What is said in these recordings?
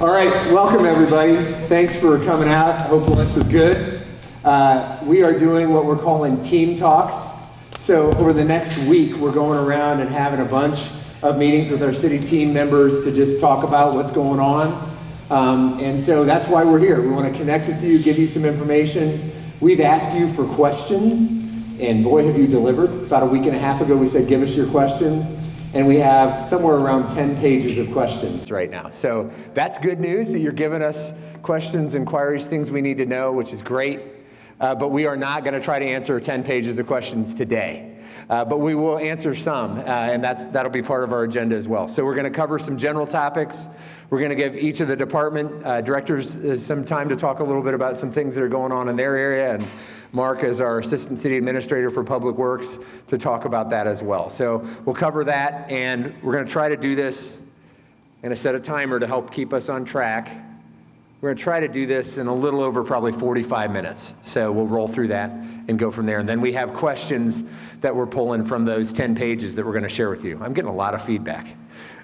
All right, welcome everybody. Thanks for coming out. Hope lunch was good. We are doing what we're calling team talks. So over the next week, we're going around and having a bunch of meetings with our city team members to just talk about what's going on. And so that's why we're here. We want to connect with you, give you some information. We've asked you for questions, and boy, have you delivered. About a week and a half ago, we said, give us your questions. And we have somewhere around 10 pages of questions right now. So that's good news that you're giving us questions, inquiries, things we need to know, which is great. But we are not going to try to answer 10 pages of questions today. But we will answer some, and that'll be part of our agenda as well. So we're going to cover some general topics. We're going to give each of the department directors some time to talk a little bit about some things that are going on in their area, and Mark as our Assistant City Administrator for Public Works to talk about that as well. So we'll cover that, and we're going to try to do this, and I set a timer to help keep us on track. We're going to try to do this in a little over probably 45 minutes. So we'll roll through that and go from there. And then we have questions that we're pulling from those 10 pages that we're going to share with you. I'm getting a lot of feedback.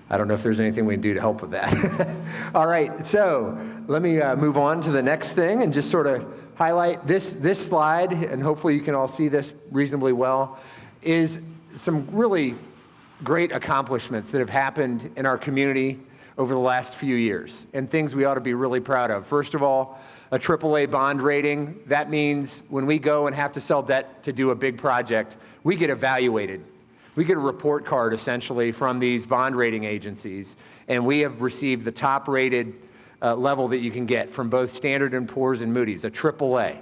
I don't know if there's anything we can do to help with that. All right, so let me move on to the next thing and just sort of highlight this slide, and hopefully you can all see this reasonably well, is some really great accomplishments that have happened in our community over the last few years, and things we ought to be really proud of. First of all, a AAA bond rating. That means when we go and have to sell debt to do a big project, we get evaluated. We get a report card, essentially, from these bond rating agencies, and we have received the top-rated level that you can get from both Standard & Poor's and Moody's, a AAA.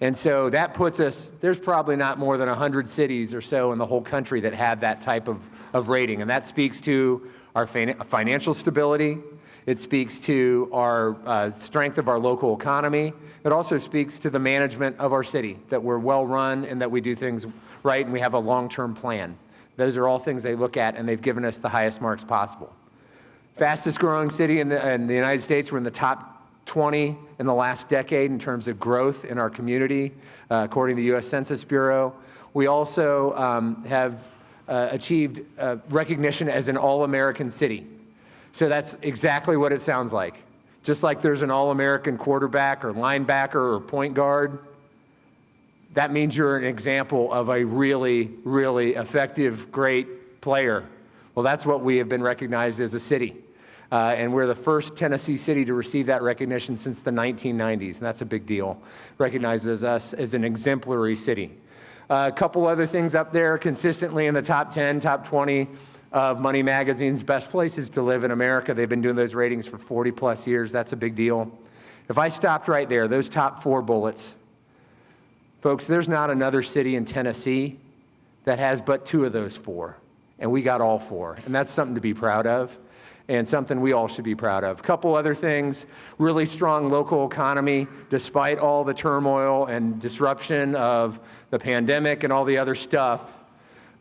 And so that puts us, there's probably not more than 100 cities or so in the whole country that have that type of rating, and that speaks to our financial stability. It speaks to our strength of our local economy. It also speaks to the management of our city, that we're well-run and that we do things right and we have a long-term plan. Those are all things they look at, and they've given us the highest marks possible. Fastest growing city in the United States. We're in the top 20 in the last decade in terms of growth in our community, according to the U.S. Census Bureau. We also have achieved recognition as an all-American city. So that's exactly what it sounds like. Just like there's an all-American quarterback or linebacker or point guard, that means you're an example of a really, really effective, great player. Well, that's what we have been recognized as a city. And we're the first Tennessee city to receive that recognition since the 1990s, and that's a big deal. Recognizes us as an exemplary city. A couple other things up there, consistently in the top 10, top 20 of Money Magazine's best places to live in America. They've been doing those ratings for 40 plus years. That's a big deal. If I stopped right there, those top 4 bullets, folks, there's not another city in Tennessee that has but 2 of those 4, and we got all 4, and that's something to be proud of and something we all should be proud of. A couple other things, really strong local economy despite all the turmoil and disruption of the pandemic and all the other stuff.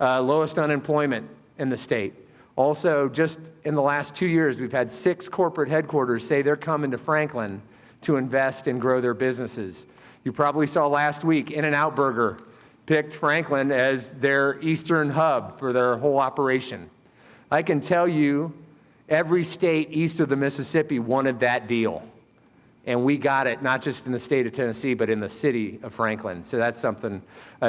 Lowest unemployment in the state. Also, just in the last 2 years, we've had 6 corporate headquarters say they're coming to Franklin to invest and grow their businesses. You probably saw last week, In-N-Out Burger picked Franklin as their eastern hub for their whole operation. I can tell you, every state east of the Mississippi wanted that deal. And we got it, not just in the state of Tennessee, but in the city of Franklin. So that's something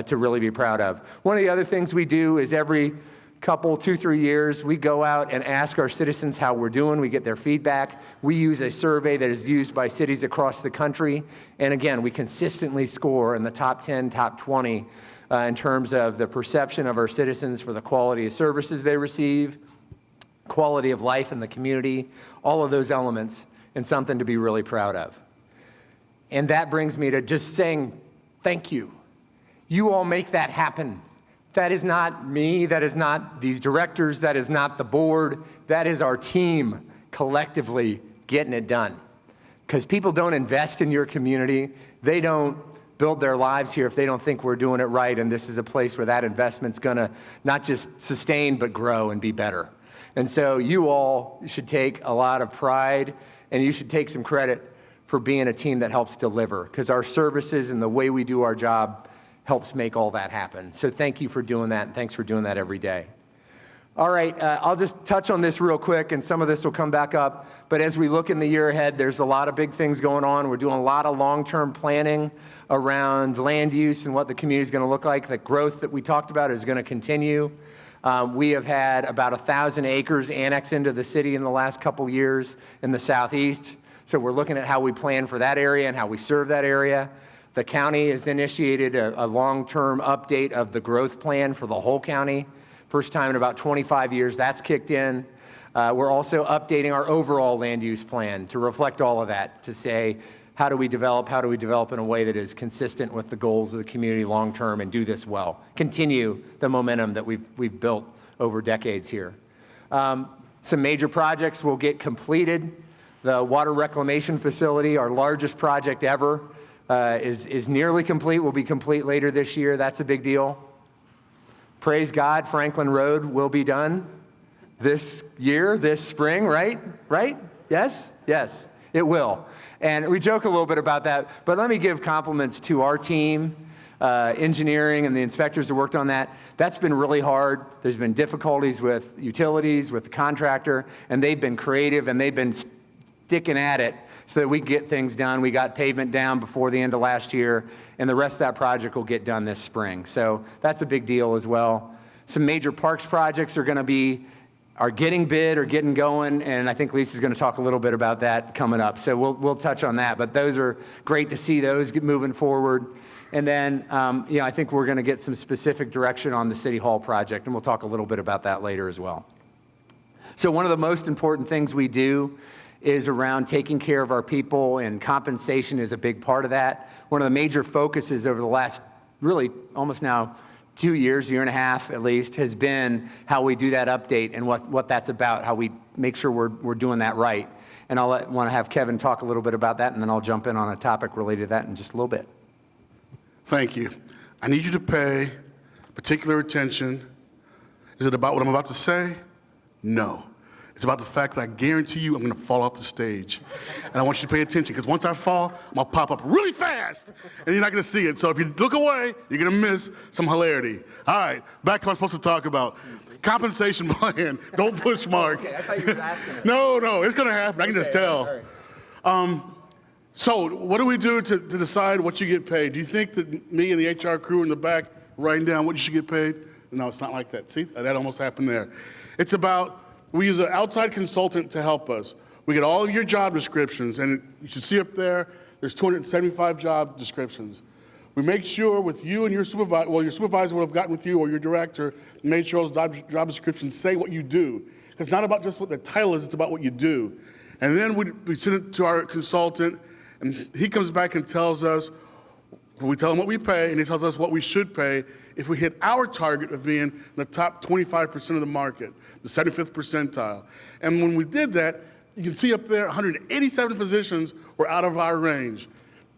to really be proud of. One of the other things we do is every couple, 2-3 years, we go out and ask our citizens how we're doing. We get their feedback. We use a survey that is used by cities across the country. And again, we consistently score in the top 10, top 20 in terms of the perception of our citizens for the quality of services they receive, quality of life in the community, all of those elements, and something to be really proud of. And that brings me to just saying thank you. You all make that happen. That is not me, that is not these directors, that is not the board, that is our team collectively getting it done. Because people don't invest in your community, they don't build their lives here if they don't think we're doing it right, and this is a place where that investment's gonna not just sustain, but grow and be better. And so you all should take a lot of pride, and you should take some credit for being a team that helps deliver, because our services and the way we do our job helps make all that happen. So thank you for doing that, and thanks for doing that every day. All right, I'll just touch on this real quick, and some of this will come back up. But as we look in the year ahead, there's a lot of big things going on. We're doing a lot of long-term planning around land use and what the community is going to look like. The growth that we talked about is going to continue. We have had about 1,000 acres annexed into the city in the last couple years in the southeast. So we're looking at how we plan for that area and how we serve that area. The county has initiated a long-term update of the growth plan for the whole county. First time in about 25 years that's kicked in. We're also updating our overall land use plan to reflect all of that, to say, how do we develop in a way that is consistent with the goals of the community long term and do this well, continue the momentum that we've built over decades here. Some major projects will get completed. The water reclamation facility, our largest project ever, is nearly complete, will be complete later this year. That's a big deal. Praise God, Franklin Road will be done this year, this spring, right? Right? Yes? Yes, it will. And we joke a little bit about that, but let me give compliments to our team, engineering and the inspectors that worked on that. That's been really hard. There's been difficulties with utilities, with the contractor, and they've been creative and they've been sticking at it so that we get things done. We got pavement down before the end of last year, and the rest of that project will get done this spring. So that's a big deal as well. Some major parks projects are getting bid or getting going, and I think Lisa's going to talk a little bit about that coming up. So we'll touch on that, but those are great to see those get moving forward. And then, I think we're going to get some specific direction on the City Hall project, and we'll talk a little bit about that later as well. So one of the most important things we do is around taking care of our people, and compensation is a big part of that. One of the major focuses over the last, really almost now 2 years, year and a half at least, has been how we do that update and what that's about, how we make sure we're doing that right. And want to have Kevin talk a little bit about that, and then I'll jump in on a topic related to that in just a little bit. Thank you. I need you to pay particular attention. Is it about what I'm about to say? No. It's about the fact that I guarantee you I'm going to fall off the stage. And I want you to pay attention, because once I fall, I'm going to pop up really fast, and you're not going to see it. So if you look away, you're going to miss some hilarity. All right, back to what I'm supposed to talk about. Compensation plan. Don't push, Mark. Okay, I thought you were asking it. No, it's going to happen. I can just tell. Right. So what do we do to decide what you get paid? Do you think that me and the HR crew in the back writing down what you should get paid? No, it's not like that. See, that almost happened there. It's about, we use an outside consultant to help us. We get all of your job descriptions, and you should see up there, there's 275 job descriptions. We make sure with you and your supervisor, your supervisor would have gotten with you, or your director, made sure those job descriptions say what you do. It's not about just what the title is, it's about what you do. And then we send it to our consultant, and he comes back and tells us, we tell him what we pay, and he tells us what we should pay if we hit our target of being in the top 25% of the market, the 75th percentile. And when we did that, you can see up there 187 positions were out of our range.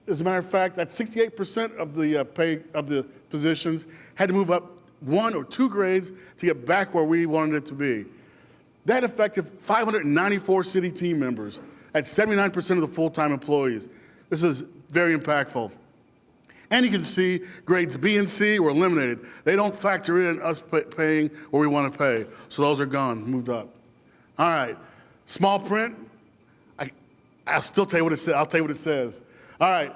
As a matter of fact, that's 68% of the pay of the positions had to move up 1 or 2 grades to get back where we wanted it to be. That affected 594 city team members at 79% of the full-time employees. This is very impactful. And you can see grades B and C were eliminated. They don't factor in us paying where we want to pay. So those are gone, moved up. All right, small print. I'll still tell you what it says. I'll tell you what it says. All right,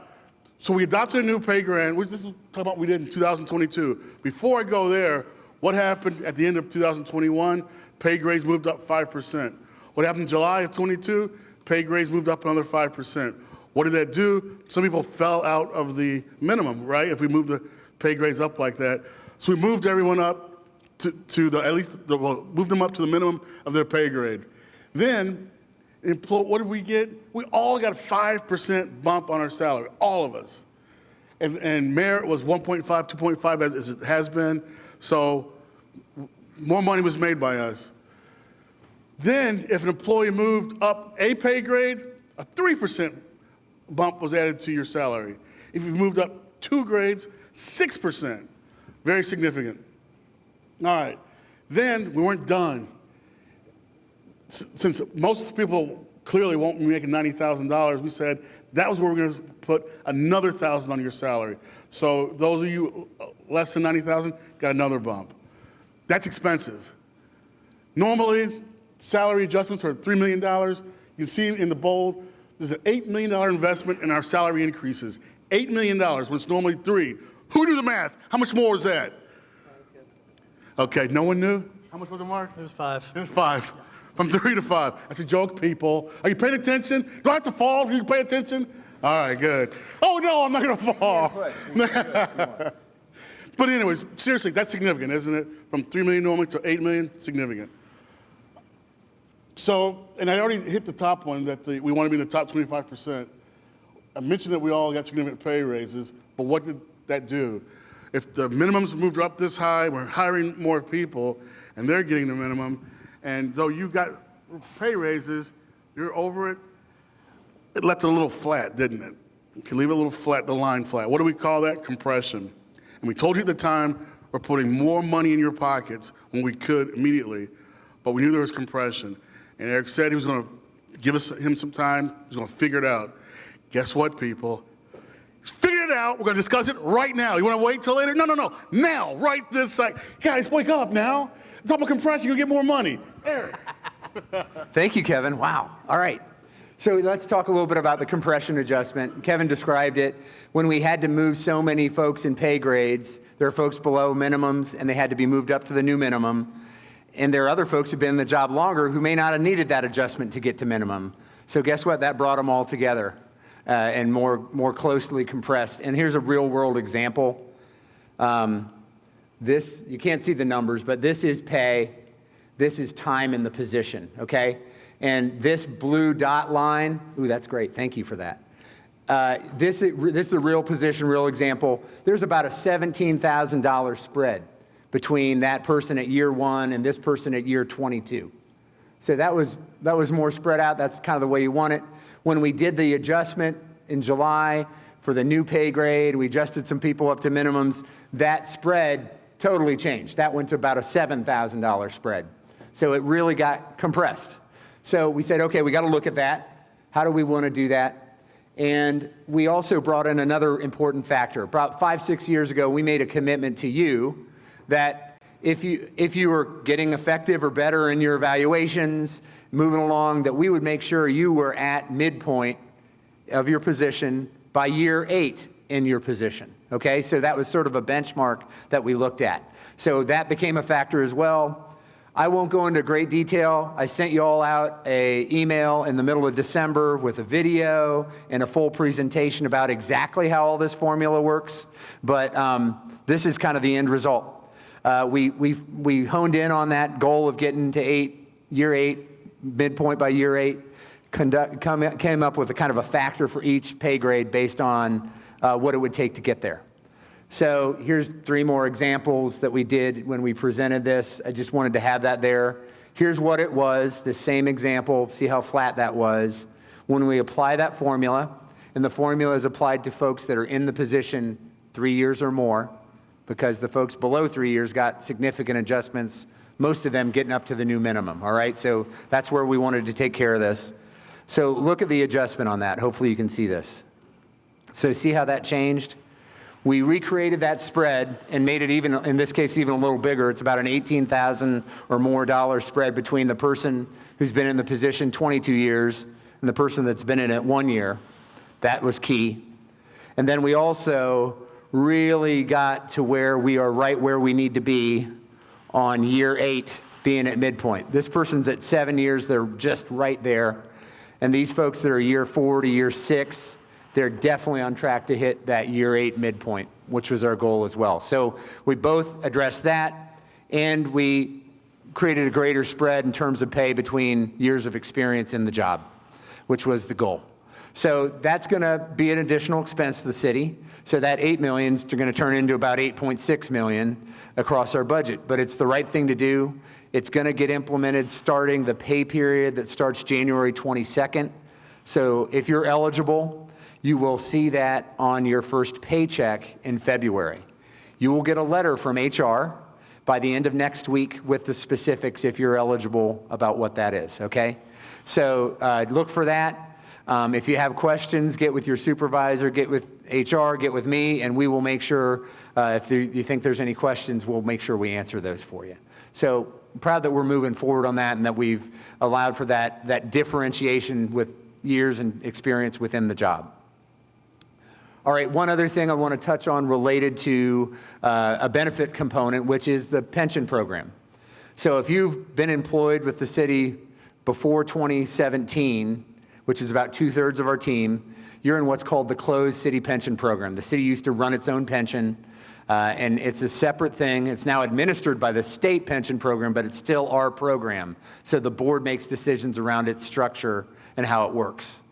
so we adopted a new pay grade. This is talking about what we did in 2022. Before I go there, what happened at the end of 2021? Pay grades moved up 5%. What happened in July of 22? Pay grades moved up another 5%. What did that do? Some people fell out of the minimum, right? If we move the pay grades up like that. So we moved everyone up moved them up to the minimum of their pay grade. Then, what did we get? We all got a 5% bump on our salary, all of us. And merit was 1.5, 2.5 as it has been. So more money was made by us. Then, if an employee moved up a pay grade, a 3% bump was added to your salary. If you moved up 2 grades, 6%. Very significant. All right. Then we weren't done. Since most people clearly won't be making $90,000, we said that was where we're going to put another $1,000 on your salary. So those of you less than $90,000 got another bump. That's expensive. Normally, salary adjustments are $3 million. You can see in the bold, there's an $8 million investment in our salary increases. $8 million when it's normally 3. Who knew the math? How much more is that? Okay, no one knew? How much was it, Mark? It was 5. It was 5. From 3 to 5. That's a joke, people. Are you paying attention? Do I have to fall if you pay attention? All right, good. Oh, no, I'm not going to fall. But anyways, seriously, that's significant, isn't it? From 3 million normally to 8 million, significant. So, and I already hit the top one, that we want to be in the top 25%. I mentioned that we all got significant pay raises, but what did that do? If the minimums moved up this high, we're hiring more people, and they're getting the minimum, and though you got pay raises, you're over it, it left it a little flat, didn't it? You can leave it a little flat, the line flat. What do we call that? Compression. And we told you at the time, we're putting more money in your pockets when we could immediately, but we knew there was compression. And Eric said he was going to give him some time, he was going to figure it out. Guess what, people? He's figured it out. We're going to discuss it right now. You want to wait till later? No. Now, right this second. Guys, wake up now. Talk about compression, you'll get more money. Eric. Thank you, Kevin. Wow. All right. So let's talk a little bit about the compression adjustment. Kevin described it. When we had to move so many folks in pay grades, there are folks below minimums, and they had to be moved up to the new minimum. And there are other folks who've been in the job longer who may not have needed that adjustment to get to minimum. So guess what? That brought them all together and more closely compressed. And here's a real-world example. This, you can't see the numbers, but this is pay. This is time in the position, okay? And this blue dot line, ooh, that's great. Thank you for that. This is a real position, real example. There's about a $17,000 spread between that person at year 1 and this person at year 22. So that was more spread out. That's kind of the way you want it. When we did the adjustment in July for the new pay grade, we adjusted some people up to minimums, that spread totally changed. That went to about a $7,000 spread. So it really got compressed. So we said, okay, we got to look at that. You do we want to do that? And we also brought in another important factor. About 5-6 years ago, we made a commitment to you that if you were getting effective or better in your evaluations, moving along, that we would make sure you were at midpoint of your position by year 8 in your position. Okay, so that was sort of a benchmark that we looked at. So that became a factor as well. I won't go into great detail. I sent you all out an email in the middle of December with a video and a full presentation about exactly how all this formula works. But this is kind of the end result. We honed in on that goal of getting to year 8, midpoint by year 8, came up with a kind of a factor for each pay grade based on what it would take to get there. So here's 3 more examples that we did when we presented this. I just wanted to have that there. Here's what it was, the same example. See how flat that was. When we apply that formula, and the formula is applied to folks that are in the position 3 years or more, because the folks below 3 years got significant adjustments, most of them getting up to the new minimum, all right? So that's where we wanted to take care of this. So look at the adjustment on that. Hopefully you can see this. So see how that changed? We recreated that spread and made it even, in this case, even a little bigger. It's about an $18,000 or more spread between the person who's been in the position 22 years and the person that's been in it 1 year. That was key. And then we also really got to where we are right where we need to be on year 8 being at midpoint. This person's at 7 years, they're just right there. And these folks that are year 4 to year 6, they're definitely on track to hit that year 8 midpoint, which was our goal as well. So we both addressed that, and we created a greater spread in terms of pay between years of experience in the job, which was the goal. So that's going to be an additional expense to the city. So that $8 million is going to turn into about $8.6 million across our budget. But it's the right thing to do. It's going to get implemented starting the pay period that starts January 22nd. So if you're eligible, you will see that on your first paycheck in February. You will get a letter from HR by the end of next week with the specifics if you're eligible about what that is, okay? So look for that. If you have questions, get with your supervisor, get with HR, get with me, and we will make sure, if you think there's any questions, we'll make sure we answer those for you. So proud that we're moving forward on that and that we've allowed for that differentiation with years and experience within the job. All right, one other thing I want to touch on related to a benefit component, which is the pension program. So if you've been employed with the city before 2017, which is about 2/3 of our team, you're in what's called the closed city pension program. The city used to run its own pension, and it's a separate thing. It's now administered by the state pension program, but it's still our program. So the board makes decisions around its structure and how it works.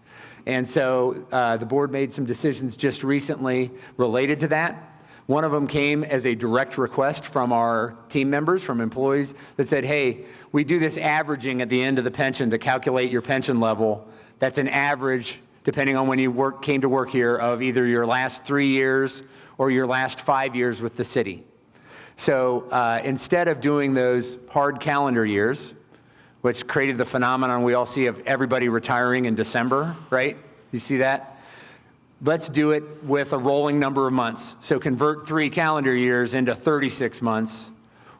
And so the board made some decisions just recently related to that. One of them came as a direct request from our team members, from employees, that said, hey, we do this averaging at the end of the pension to calculate your pension level. That's an average, depending on when you came to work here, of either your last 3 years or your last 5 years with the city. So instead of doing those hard calendar years, which created the phenomenon we all see of everybody retiring in December, right? You see that? Let's do it with a rolling number of months. So convert 3 calendar years into 36 months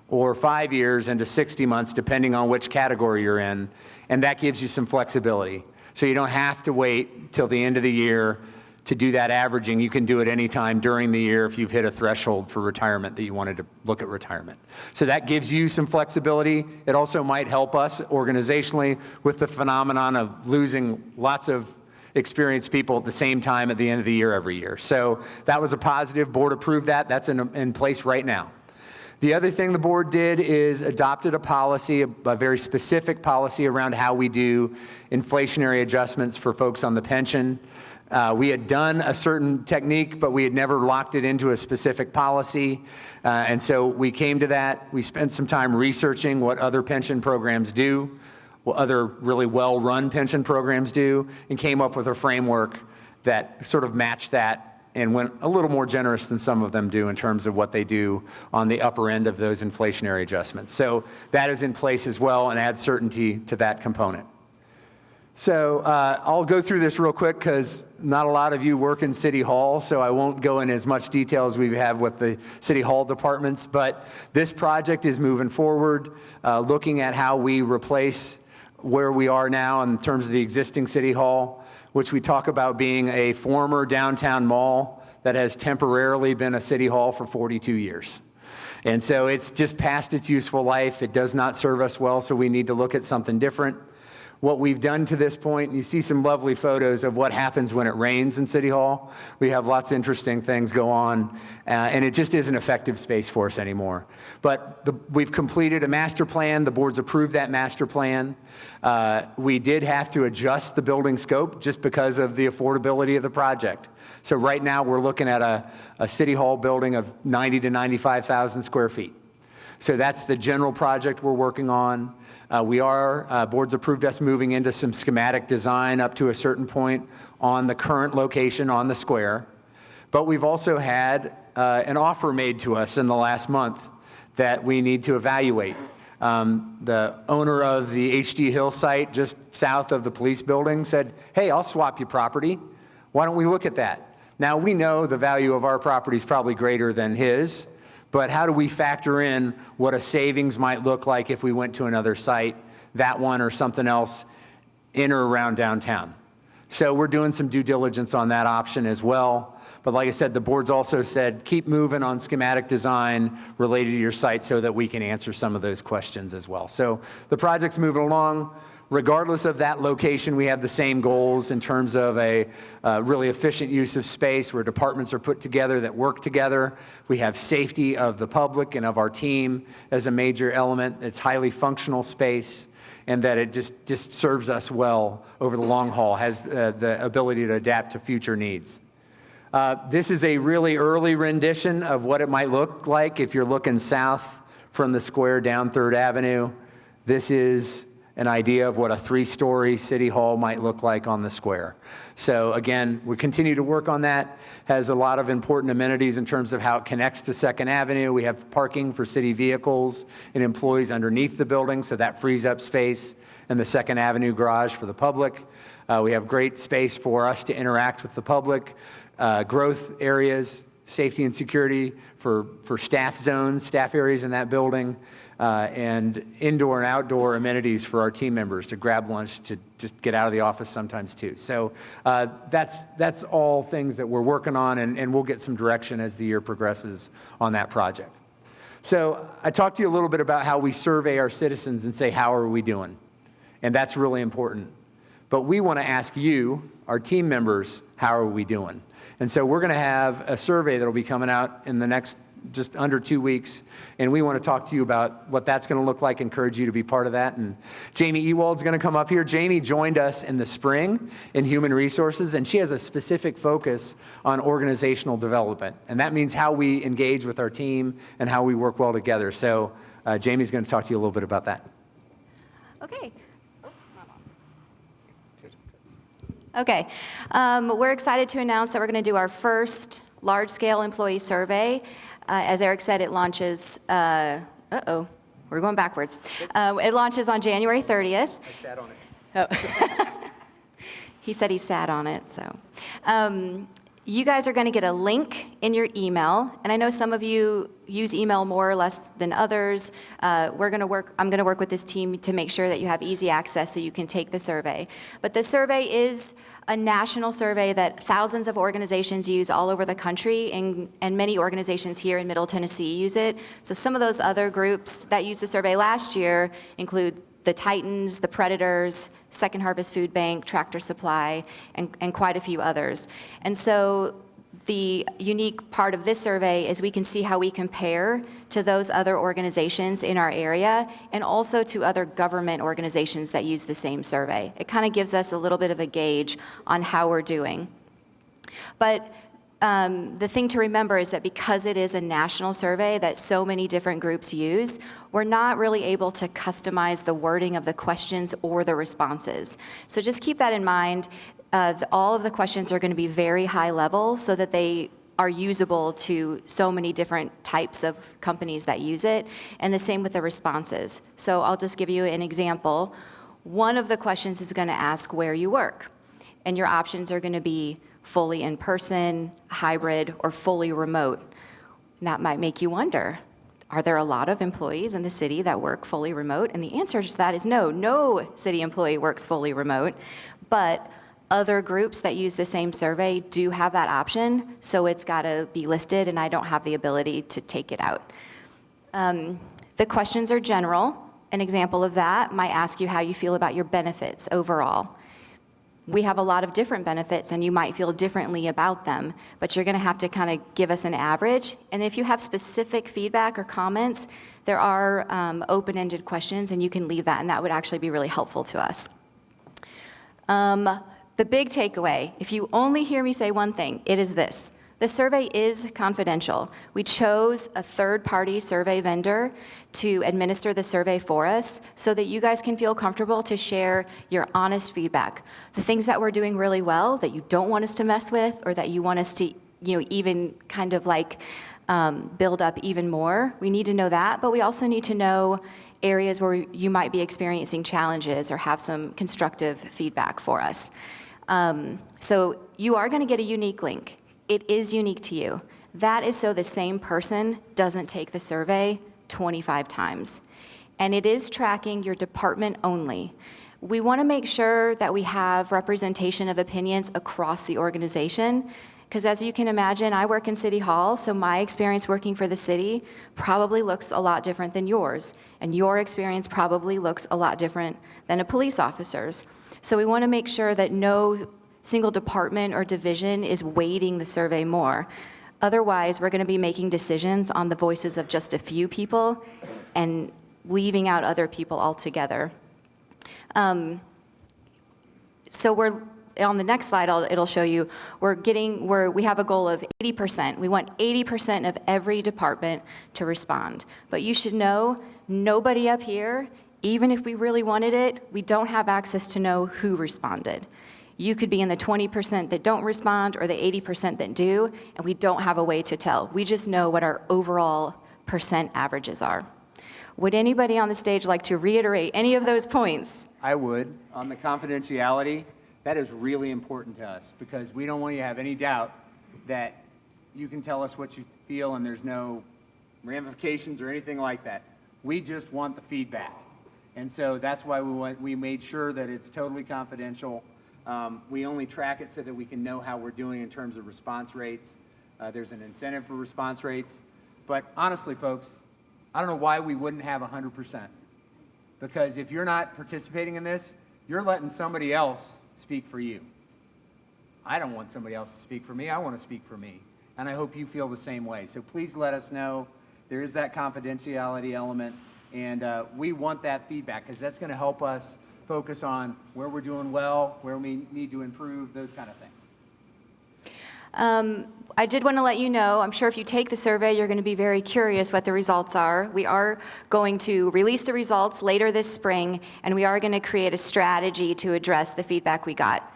or 5 years into 60 months, depending on which category you're in. And that gives you some flexibility. So you don't have to wait till the end of the year to do that averaging. You can do it anytime during the year if you've hit a threshold for retirement that you wanted to look at retirement. So that gives you some flexibility. It also might help us organizationally with the phenomenon of losing lots of experienced people at the same time at the end of the year every year. So that was a positive. Board approved that. That's in place right now. The other thing the board did is adopted a policy, a very specific policy around how we do inflationary adjustments for folks on the pension. We had done a certain technique, but we had never locked it into a specific policy. And so we came to that. We spent some time researching what other pension programs do, what other really well-run pension programs do, and came up with a framework that sort of matched that and went a little more generous than some of them do in terms of what they do on the upper end of those inflationary adjustments. So that is in place as well and adds certainty to that component. So I'll go through this real quick because not a lot of you work in City Hall, so I won't go in as much detail as we have with the City Hall departments, but this project is moving forward, looking at how we replace where we are now in terms of the existing City Hall, which we talk about being a former downtown mall that has temporarily been a City Hall for 42 years. And so it's just past its useful life. It does not serve us well, so we need to look at something different. What we've done to this point, you see some lovely photos of what happens when it rains in City Hall. We have lots of interesting things go on, and it just isn't effective space for us anymore. But we've completed a master plan. The board's approved that master plan. We did have to adjust the building scope just because of the affordability of the project. So right now we're looking at a City Hall building of 90 to 95,000 square feet. So that's the general project we're working on. Board's approved us moving into some schematic design up to a certain point on the current location on the square. But we've also had an offer made to us in the last month that we need to evaluate. The owner of the HD Hill site just south of the police building said, hey, I'll swap you property. Why don't we look at that? Now, we know the value of our property is probably greater than his, but how do we factor in what a savings might look like if we went to another site, that one or something else, in or around downtown? So we're doing some due diligence on that option as well. But like I said, the board's also said, keep moving on schematic design related to your site so that we can answer some of those questions as well. So the project's moving along. Regardless of that location, we have the same goals in terms of a really efficient use of space where departments are put together that work together. We have safety of the public and of our team as a major element. It's highly functional space, and that it just serves us well over the long haul, has the ability to adapt to future needs. This is a really early rendition of what it might look like if you're looking south from the square down 3rd Avenue. This is an idea of what a 3-story City Hall might look like on the square. So again, we continue to work on that. Has a lot of important amenities in terms of how it connects to 2nd Avenue. We have parking for city vehicles and employees underneath the building, so that frees up space in the 2nd Avenue garage for the public. We have great space for us to interact with the public, growth areas, safety and security for staff zones, staff areas in that building. and indoor and outdoor amenities for our team members to grab lunch, to just get out of the office sometimes too. So that's all things that we're working on, and we'll get some direction as the year progresses on that project. So I talked to you a little bit about how we survey our citizens and say, how are we doing? And that's really important. But we want to ask you, our team members, how are we doing? And so we're going to have a survey that will be coming out in the next just under 2 weeks, and we want to talk to you about what that's going to look like, encourage you to be part of that. And Jamie Ewald's going to come up here. Jamie joined us in the spring in Human Resources, and she has a specific focus on organizational development, and that means how we engage with our team and how we work well together. So Jamie's going to talk to you a little bit about that. Okay. Okay. We're excited to announce that we're going to do our first large-scale employee survey. As Eric said, it launches, we're going backwards. It launches on January 30th. I sat on it. Oh. He said he sat on it, so. You guys are going to get a link in your email, and I know some of you use email more or less than others. I'm going to work with this team to make sure that you have easy access so you can take the survey. But the survey is a national survey that thousands of organizations use all over the country, and many organizations here in Middle Tennessee use it. So some of those other groups that used the survey last year include the Titans, the Predators, Second Harvest Food Bank, Tractor Supply, and quite a few others. And so the unique part of this survey is we can see how we compare to those other organizations in our area, and also to other government organizations that use the same survey. It kind of gives us a little bit of a gauge on how we're doing. But the thing to remember is that because it is a national survey that so many different groups use, we're not really able to customize the wording of the questions or the responses. So just keep that in mind. All of the questions are going to be very high level so that they are usable to so many different types of companies that use it, and the same with the responses. So I'll just give you an example. One of the questions is going to ask where you work, and your options are going to be fully in person, hybrid, or fully remote. And that might make you wonder, are there a lot of employees in the city that work fully remote? And the answer to that is no. No city employee works fully remote, but other groups that use the same survey do have that option, so it's got to be listed, and I don't have the ability to take it out. The questions are general. An example of that might ask you how you feel about your benefits overall. We have a lot of different benefits, and you might feel differently about them, but you're going to have to kind of give us an average. And if you have specific feedback or comments, there are open-ended questions, and you can leave that, and that would actually be really helpful to us. The big takeaway, if you only hear me say one thing, it is this. The survey is confidential. We chose a third-party survey vendor to administer the survey for us so that you guys can feel comfortable to share your honest feedback. The things that we're doing really well that you don't want us to mess with, or that you want us to, even kind of like build up even more, we need to know that, but we also need to know areas where you might be experiencing challenges or have some constructive feedback for us. So you are going to get a unique link. It is unique to you. That is so the same person doesn't take the survey 25 times. And it is tracking your department only. We want to make sure that we have representation of opinions across the organization, because as you can imagine, I work in City Hall, so my experience working for the city probably looks a lot different than yours, and your experience probably looks a lot different than a police officer's. So we want to make sure that no single department or division is weighting the survey more. Otherwise, we're going to be making decisions on the voices of just a few people and leaving out other people altogether. So we're on the next slide. It'll show you we have a goal of 80%. We want 80% of every department to respond. But you should know, nobody up here, even if we really wanted it, we don't have access to know who responded. You could be in the 20% that don't respond or the 80% that do, and we don't have a way to tell. We just know what our overall percent averages are. Would anybody on the stage like to reiterate any of those points? I would. On the confidentiality, that is really important to us, because we don't want you to have any doubt that you can tell us what you feel and there's no ramifications or anything like that. We just want the feedback. And so that's why we made sure that it's totally confidential. We only track it so that we can know how we're doing in terms of response rates. There's an incentive for response rates. But honestly, folks, I don't know why we wouldn't have 100%. Because if you're not participating in this, you're letting somebody else speak for you. I don't want somebody else to speak for me. I want to speak for me. And I hope you feel the same way. So please let us know. There is that confidentiality element. And we want that feedback because that's going to help us focus on where we're doing well, where we need to improve, those kind of things. I did want to let you know, I'm sure if you take the survey, you're going to be very curious what the results are. We are going to release the results later this spring, and we are going to create a strategy to address the feedback we got.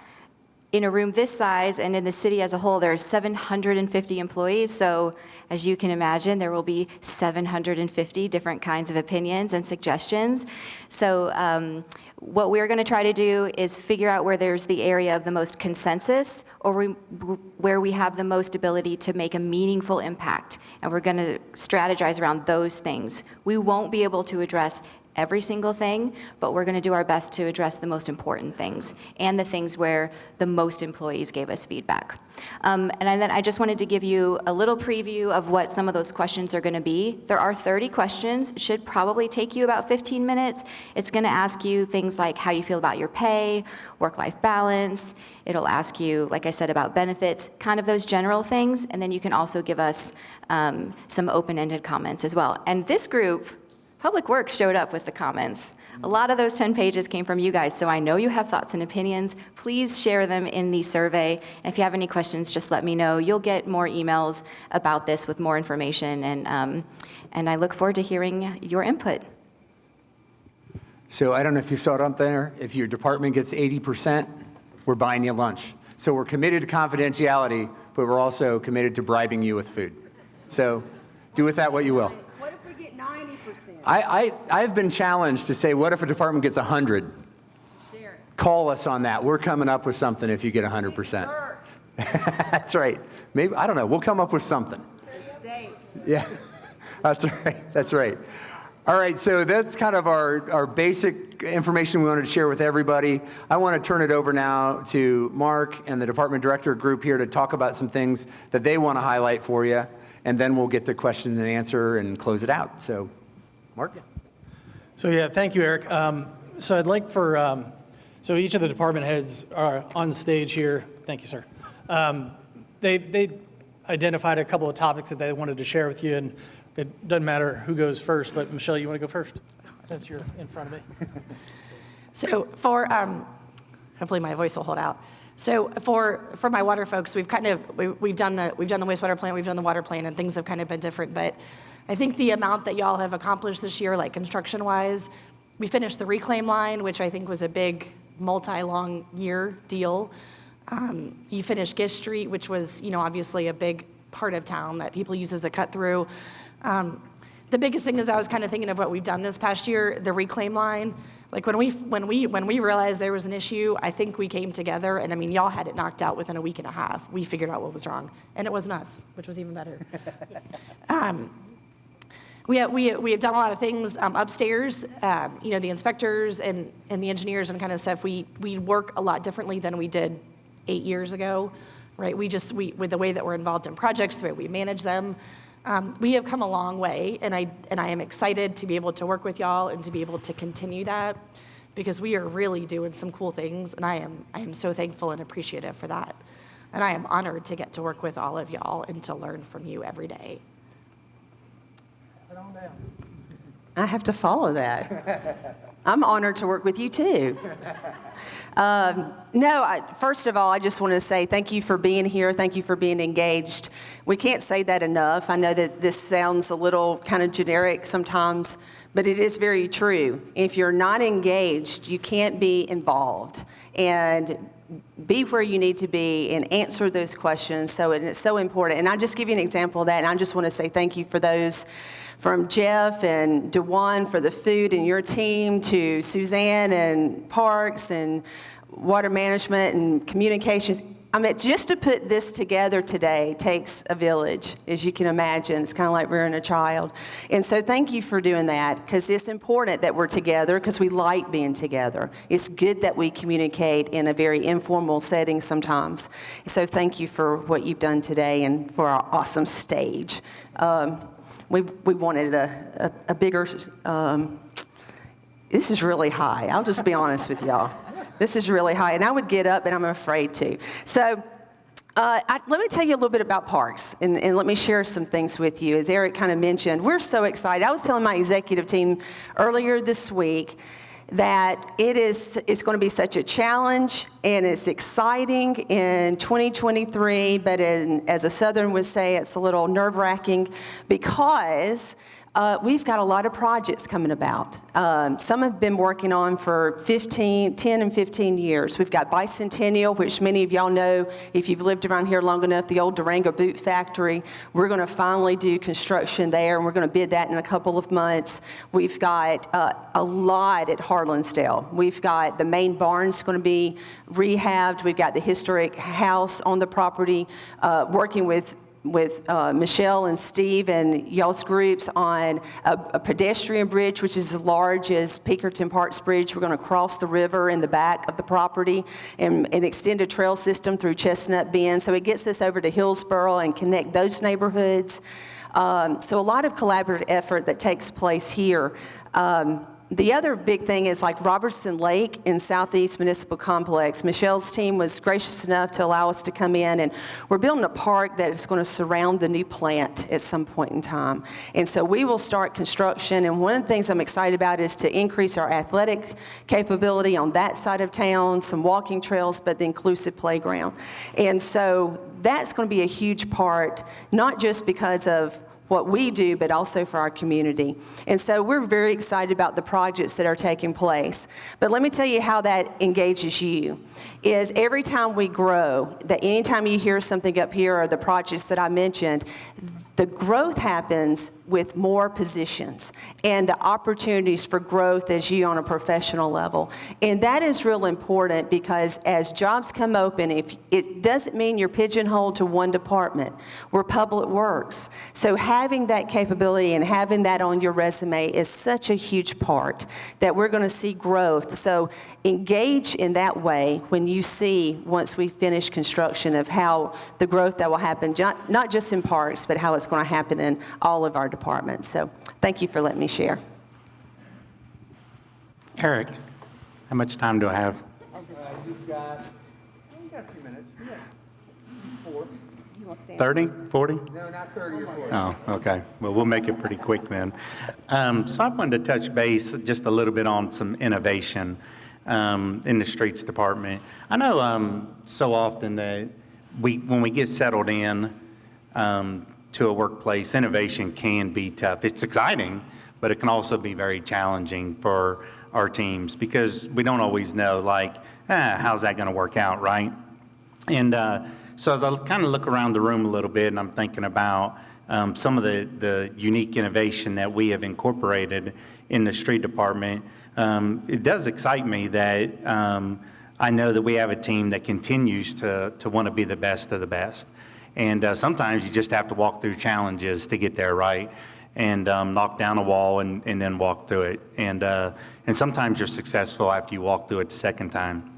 In a room this size and in the city as a whole, there are 750 employees, so as you can imagine, there will be 750 different kinds of opinions and suggestions. So what we're going to try to do is figure out where there's the area of the most consensus or where we have the most ability to make a meaningful impact. And we're going to strategize around those things. We won't be able to address every single thing, but we're going to do our best to address the most important things and the things where the most employees gave us feedback. And then I just wanted to give you a little preview of what some of those questions are going to be. There are 30 questions. It should probably take you about 15 minutes. It's going to ask you things like how you feel about your pay, work-life balance. It'll ask you, like I said, about benefits, kind of those general things. And then you can also give us some open-ended comments as well. And this group, Public Works, showed up with the comments. A lot of those 10 pages came from you guys, so I know you have thoughts and opinions. Please share them in the survey. And if you have any questions, just let me know. You'll get more emails about this with more information, and I look forward to hearing your input. So I don't know if you saw it up there. If your department gets 80%, we're buying you lunch. So we're committed to confidentiality, but we're also committed to bribing you with food. So do with that what you will. What if we get 90%? I've been challenged to say, what if a department gets 100? Share it. Call us on that. We're coming up with something if you get 100%. That's right. Maybe, I don't know. We'll come up with something. State. Yeah, that's right. That's right. All right, so that's kind of our basic information we wanted to share with everybody. I want to turn it over now to Mark and the department director group here to talk about some things that they want to highlight for you, and then we'll get to question and answer and close it out. So, Mark? So yeah, thank you, Eric. So I'd like for, so each of the department heads are on stage here. Thank you, sir. They identified a couple of topics that they wanted to share with you, and it doesn't matter who goes first, but Michelle, you want to go first since you're in front of me? So for, hopefully my voice will hold out. So for my water folks, we've done the wastewater plant, we've done the water plant, and things have kind of been different. But I think the amount that y'all have accomplished this year, like construction-wise, we finished the reclaim line, which I think was a big multi-long year deal. You finished Gish Street, which was, obviously a big part of town that people use as a cut through. The biggest thing is I was kind of thinking of what we've done this past year, the reclaim line. Like when we realized there was an issue, I think we came together, and I mean, y'all had it knocked out within a week and a half. We figured out what was wrong, and it wasn't us, which was even better. We have done a lot of things upstairs. The inspectors and the engineers and kind of stuff. We work a lot differently than we did 8 years ago, right? With the way that we're involved in projects, the way we manage them. We have come a long way, and I am excited to be able to work with y'all and to be able to continue that, because we are really doing some cool things, and I am so thankful and appreciative for that. And I am honored to get to work with all of y'all and to learn from you every day. I have to follow that. I'm honored to work with you too. First of all, I just want to say thank you for being here. Thank you for being engaged. We can't say that enough. I know that this sounds a little kind of generic sometimes, but it is very true. If you're not engaged, you can't be involved and be where you need to be and answer those questions. And it's so important. And I'll just give you an example of that, and I just want to say thank you for those, from Jeff and DeJuan for the food and your team, to Suzanne and Parks and Water Management and Communications. I mean, just to put this together today takes a village, as you can imagine. It's kind of like rearing a child. And so thank you for doing that, because it's important that we're together, because we like being together. It's good that we communicate in a very informal setting sometimes. So thank you for what you've done today and for our awesome stage. We wanted a bigger, this is really high. I'll just be honest with y'all. This is really high, and I would get up, and I'm afraid to. So let me tell you a little bit about parks, and let me share some things with you. As Eric kind of mentioned, we're so excited. I was telling my executive team earlier this week that it's going to be such a challenge, and it's exciting in 2023, but as a Southern would say, it's a little nerve-wracking because we've got a lot of projects coming about. Some have been working on for 10 and 15 years. We've got Bicentennial, which many of y'all know if you've lived around here long enough, the old Durango Boot Factory. We're going to finally do construction there, and we're going to bid that in a couple of months. We've got a lot at Harlansdale. We've got the main barns going to be rehabbed. We've got the historic house on the property, working with Michelle and Steve and y'all's groups on a pedestrian bridge, which is as large as Pinkerton Parks Bridge. We're going to cross the river in the back of the property and extend a trail system through Chestnut Bend. So it gets us over to Hillsboro and connect those neighborhoods. So a lot of collaborative effort that takes place here. The other big thing is like Robertson Lake in Southeast Municipal Complex. Michelle's team was gracious enough to allow us to come in, and we're building a park that is going to surround the new plant at some point in time. And so we will start construction, and one of the things I'm excited about is to increase our athletic capability on that side of town, some walking trails, but the inclusive playground. And so that's going to be a huge part, not just because of what we do, but also for our community. And so we're very excited about the projects that are taking place. But let me tell you how that engages you, is every time we grow, that anytime you hear something up here or the projects that I mentioned, the growth happens with more positions and the opportunities for growth as you on a professional level. And that is real important because as jobs come open, if it doesn't mean you're pigeonholed to one department. We're public works. So having that capability and having that on your resume is such a huge part that we're going to see growth. So engage in that way when you see, once we finish construction, of how the growth that will happen, not just in parks, but how it's going to happen in all of our departments. So thank you for letting me share. Eric, how much time do I have? You've got a few minutes. Yeah. 4. 30, 40? No, not 30 or 40. Oh, okay. Well, we'll make it pretty quick then. So I wanted to touch base just a little bit on some innovation in the streets department. I know so often that when we get settled in to a workplace, innovation can be tough. It's exciting, but it can also be very challenging for our teams because we don't always know, like, how's that going to work out, right? And so as I kind of look around the room a little bit and I'm thinking about some of the unique innovation that we have incorporated in the street department, it does excite me that I know that we have a team that continues to want to be the best of the best. And sometimes you just have to walk through challenges to get there, right? And knock down a wall and then walk through it. And sometimes you're successful after you walk through it the second time.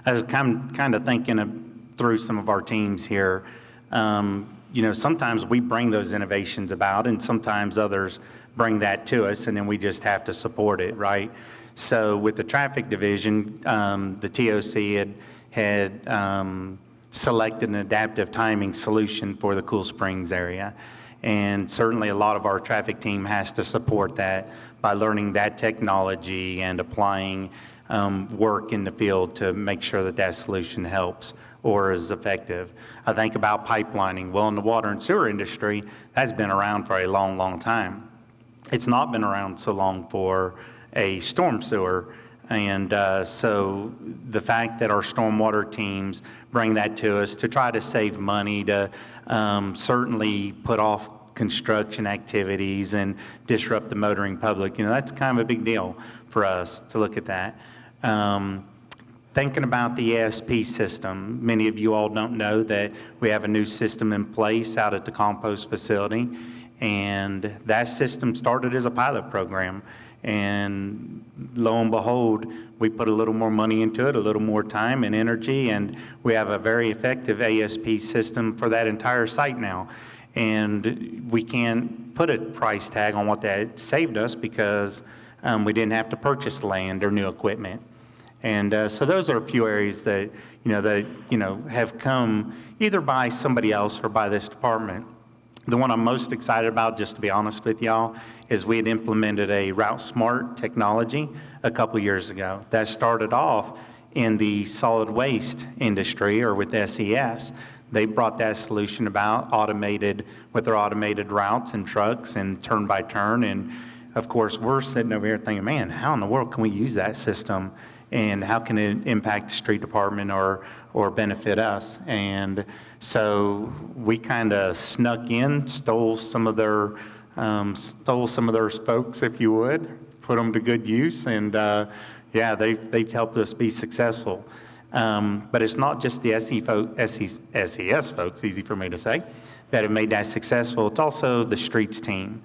I was kind of thinking through some of our teams here. Sometimes we bring those innovations about, and sometimes others bring that to us, and then we just have to support it, right? So with the traffic division, the TOC had selected an adaptive timing solution for the Cool Springs area. And certainly a lot of our traffic team has to support that by learning that technology and applying work in the field to make sure that that solution helps or is effective. I think about pipelining. Well, in the water and sewer industry, that's been around for a long, long time. It's not been around so long for a storm sewer. And so the fact that our stormwater teams bring that to us to try to save money, to certainly put off construction activities and disrupt the motoring public, that's kind of a big deal for us to look at that. thinking about the ASP system, many of you all don't know that we have a new system in place out at the compost facility. And that system started as a pilot program. And lo and behold, we put a little more money into it, a little more time and energy, and we have a very effective ASP system for that entire site now. And we can't put a price tag on what that saved us because we didn't have to purchase land or new equipment. And so those are a few areas that have come either by somebody else or by this department. The one I'm most excited about, just to be honest with y'all, is we had implemented a Route Smart technology a couple years ago. That started off in the solid waste industry or with SES. They brought that solution about with their automated routes and trucks and turn by turn. And of course, we're sitting over here thinking, man, how in the world can we use that system? And how can it impact the street department or benefit us? And so we kind of snuck in, stole some of their folks, if you would, put them to good use, and they've helped us be successful. But it's not just the SES folks, easy for me to say, that have made that successful. It's also the streets team.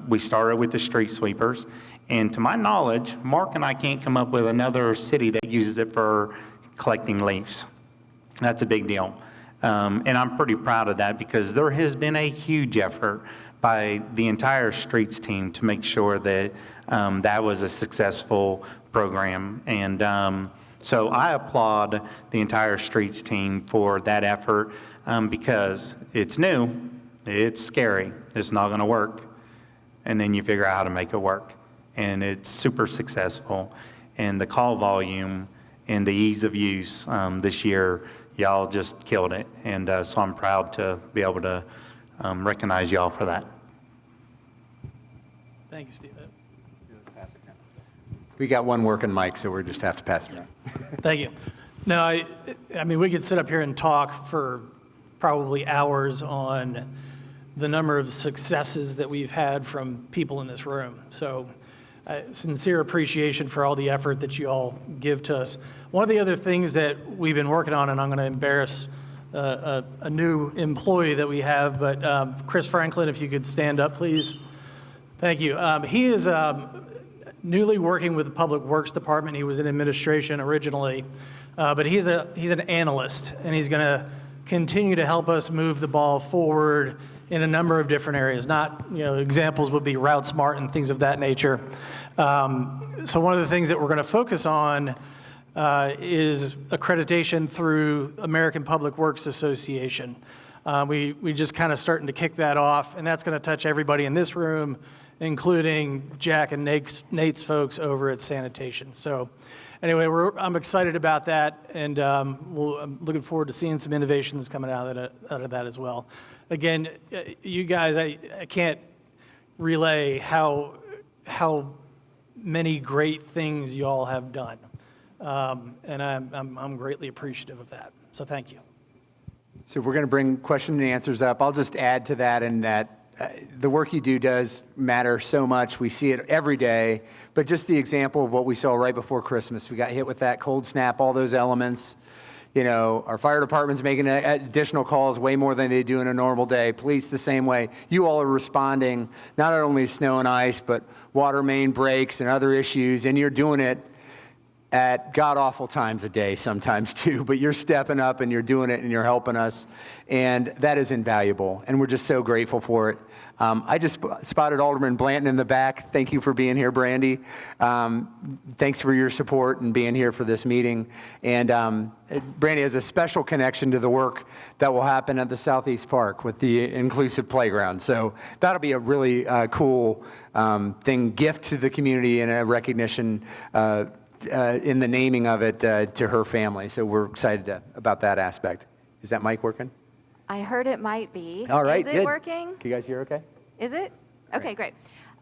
We started with the street sweepers. And to my knowledge, Mark and I can't come up with another city that uses it for collecting leaves. That's a big deal. And I'm pretty proud of that because there has been a huge effort by the entire streets team to make sure that that was a successful program. And so I applaud the entire streets team for that effort because it's new, it's scary, it's not going to work. And then you figure out how to make it work. And it's super successful. And the call volume and the ease of use this year, y'all just killed it. And so I'm proud to be able to recognize y'all for that. Thank you, Steve. We got one working mic, so we'll just have to pass it around. Thank you. No, I mean, we could sit up here and talk for probably hours on the number of successes that we've had from people in this room. So sincere appreciation for all the effort that you all give to us. One of the other things that we've been working on, and I'm going to embarrass a new employee that we have, but Chris Franklin, if you could stand up, please. Thank you. He is newly working with the Public Works Department. He was in administration originally, but he's an analyst, and he's going to continue to help us move the ball forward in a number of different areas. Examples would be Route Smart and things of that nature. So one of the things that we're going to focus on is accreditation through American Public Works Association. We just kind of starting to kick that off, and that's going to touch everybody in this room, including Jack and Nate's folks over at Sanitation. So anyway, I'm excited about that, and I'm looking forward to seeing some innovations coming out of that as well. Again, you guys, I can't relay how many great things you all have done, and I'm greatly appreciative of that. So thank you. So we're going to bring question and answers up. I'll just add to that in that the work you do does matter so much. We see it every day, but just the example of what we saw right before Christmas. We got hit with that cold snap, all those elements. Our fire department's making additional calls way more than they do in a normal day. Police the same way. You all are responding not only to snow and ice, but water main breaks and other issues, and you're doing it at god-awful times a day sometimes too, but you're stepping up and you're doing it and you're helping us, and that is invaluable, and we're just so grateful for it. I just spotted Alderman Blanton in the back. Thank you for being here, Brandy. Thanks for your support and being here for this meeting. And Brandy has a special connection to the work that will happen at the Southeast Park with the inclusive playground. So that'll be a really cool gift to the community and a recognition in the naming of it to her family. So we're excited about that aspect. Is that mic working? I heard it might be. All right, Is it good. working? Can you guys hear okay? Is it? Okay, great.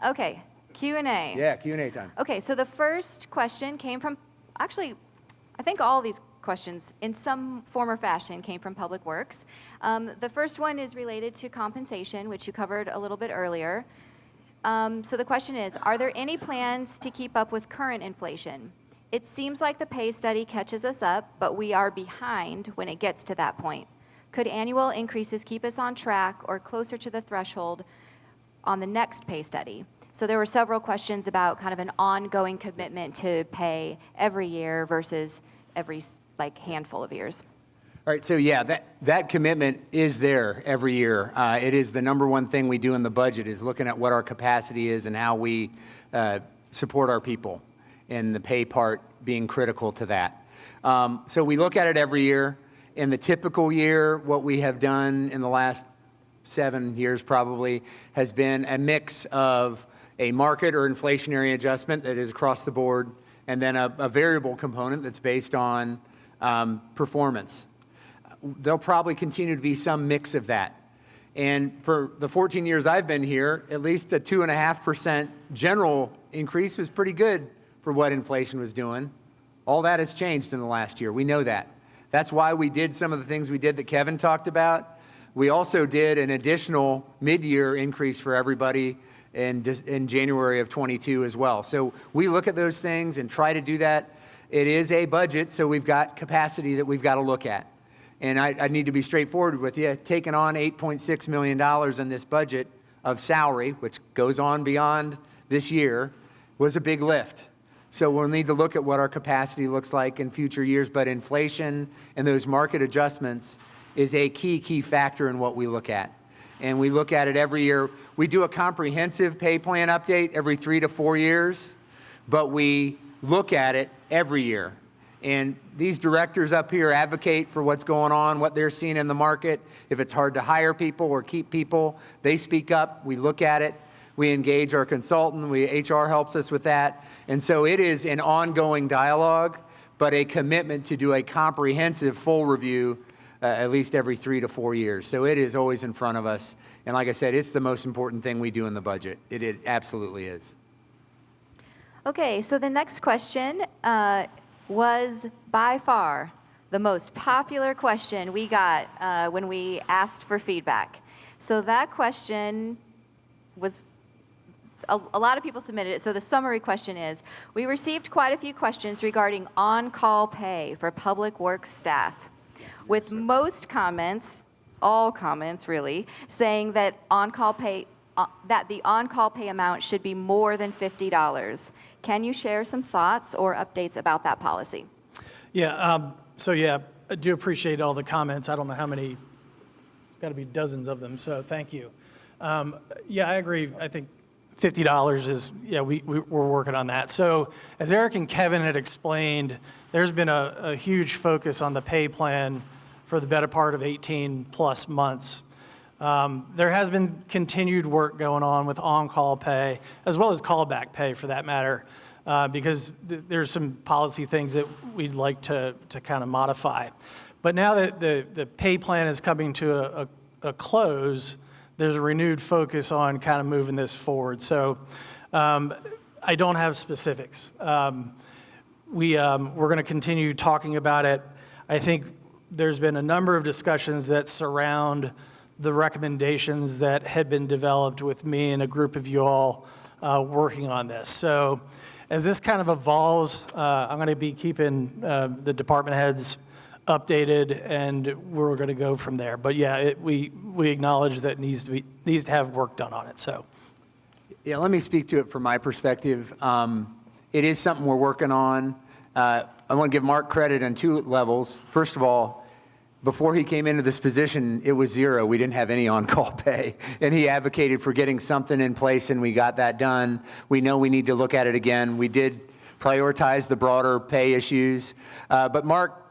Okay, Q&A. Yeah, Q&A time. Okay, so the first question came from, actually, I think all of these questions in some form or fashion came from Public Works. The first one is related to compensation, which you covered a little bit earlier. So the question is, are there any plans to keep up with current inflation? It seems like the pay study catches us up, but we are behind when it gets to that point. Could annual increases keep us on track or closer to the threshold on the next pay study? So there were several questions about kind of an ongoing commitment to pay every year versus every handful of years. All right, so yeah, that commitment is there every year. It is the number one thing we do in the budget is looking at what our capacity is and how we support our people, and the pay part being critical to that. So we look at it every year. In the typical year, what we have done in the last 7 years probably has been a mix of a market or inflationary adjustment that is across the board, and then a variable component that's based on performance. There'll probably continue to be some mix of that. And for the 14 years I've been here, at least a 2.5% general increase was pretty good for what inflation was doing. All that has changed in the last year. We know that. That's why we did some of the things we did that Kevin talked about. We also did an additional mid-year increase for everybody in January of 22 as well. So we look at those things and try to do that. It is a budget, so we've got capacity that we've got to look at. And I need to be straightforward with you. Taking on $8.6 million in this budget of salary, which goes on beyond this year, was a big lift. So we'll need to look at what our capacity looks like in future years. But inflation and those market adjustments is a key factor in what we look at. And we look at it every year. We do a comprehensive pay plan update every 3 to 4 years, but we look at it every year. And these directors up here advocate for what's going on, what they're seeing in the market. If it's hard to hire people or keep people, they speak up. We look at it. We engage our consultant. HR helps us with that. And so it is an ongoing dialogue, but a commitment to do a comprehensive full review at least every 3 to 4 years. So it is always in front of us. And like I said, it's the most important thing we do in the budget. It absolutely is. Okay, so the next question was by far the most popular question we got when we asked for feedback. So that question was, a lot of people submitted it. So the summary question is, we received quite a few questions regarding on-call pay for public works staff, with most comments, all comments really, saying that on-call pay, that the on-call pay amount should be more than $50. Can you share some thoughts or updates about that policy? Yeah, I do appreciate all the comments. I don't know how many, got to be dozens of them, so thank you. Yeah, I agree. I think $50 is, yeah, we're working on that. So as Eric and Kevin had explained, there's been a huge focus on the pay plan for the better part of 18 plus months. There has been continued work going on with on-call pay, as well as callback pay for that matter, because there's some policy things that we'd like to kind of modify. But now that the pay plan is coming to a close, there's a renewed focus on kind of moving this forward. So I don't have specifics. We're going to continue talking about it. I think there's been a number of discussions that surround the recommendations that had been developed with me and a group of you all working on this. So as this kind of evolves, I'm going to be keeping the department heads updated, and we're going to go from there. But yeah, we acknowledge that needs to have work done on it. So yeah, let me speak to it from my perspective. It is something we're working on. I want to give Mark credit on 2 levels. First of all, before he came into this position, it was 0. We didn't have any on-call pay. And he advocated for getting something in place, and we got that done. We know we need to look at it again. We did prioritize the broader pay issues. But Mark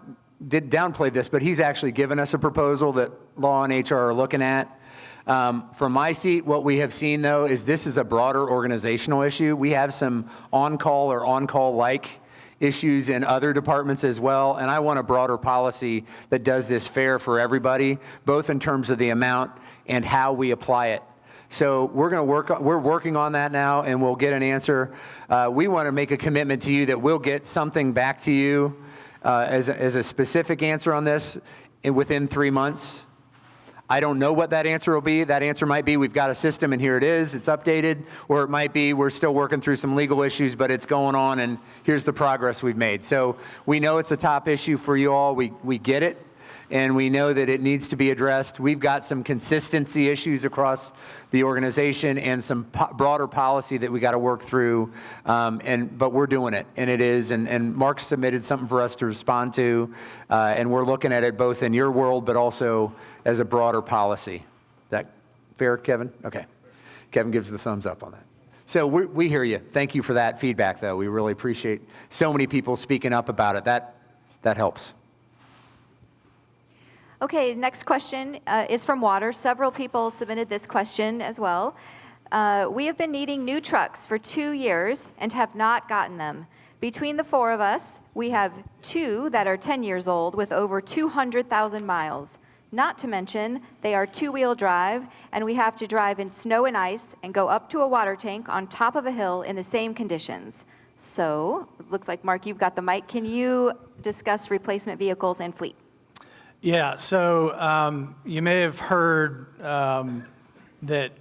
did downplay this, but he's actually given us a proposal that law and HR are looking at. From my seat, what we have seen, though, is this is a broader organizational issue. We have some on-call or on-call-like issues in other departments as well, and I want a broader policy that does this fair for everybody, both in terms of the amount and how we apply it. So we're working on that now, and we'll get an answer. We want to make a commitment to you that we'll get something back to you as a specific answer on this within 3 months. I don't know what that answer will be. That answer might be we've got a system and here it is, it's updated, or it might be we're still working through some legal issues, but it's going on and here's the progress we've made. So we know it's a top issue for you all. We get it, and we know that it needs to be addressed. We've got some consistency issues across the organization and some broader policy that we got to work through, but we're doing it, and it is. And Mark submitted something for us to respond to, and we're looking at it both in your world, but also as a broader policy. That fair, Kevin? Okay. Kevin gives the thumbs up on that. So we hear you. Thank you for that feedback, though. We really appreciate so many people speaking up about it. That helps. Okay, next question is from Water. Several people submitted this question as well. We have been needing new trucks for 2 years and have not gotten them. Between the 4 of us, we have 2 that are 10 years old with over 200,000 miles. Not to mention, they are 2-wheel drive, and we have to drive in snow and ice and go up to a water tank on top of a hill in the same conditions. So, it looks like, Mark, you've got the mic. Can you discuss replacement vehicles and fleet? Yeah, so you may have heard that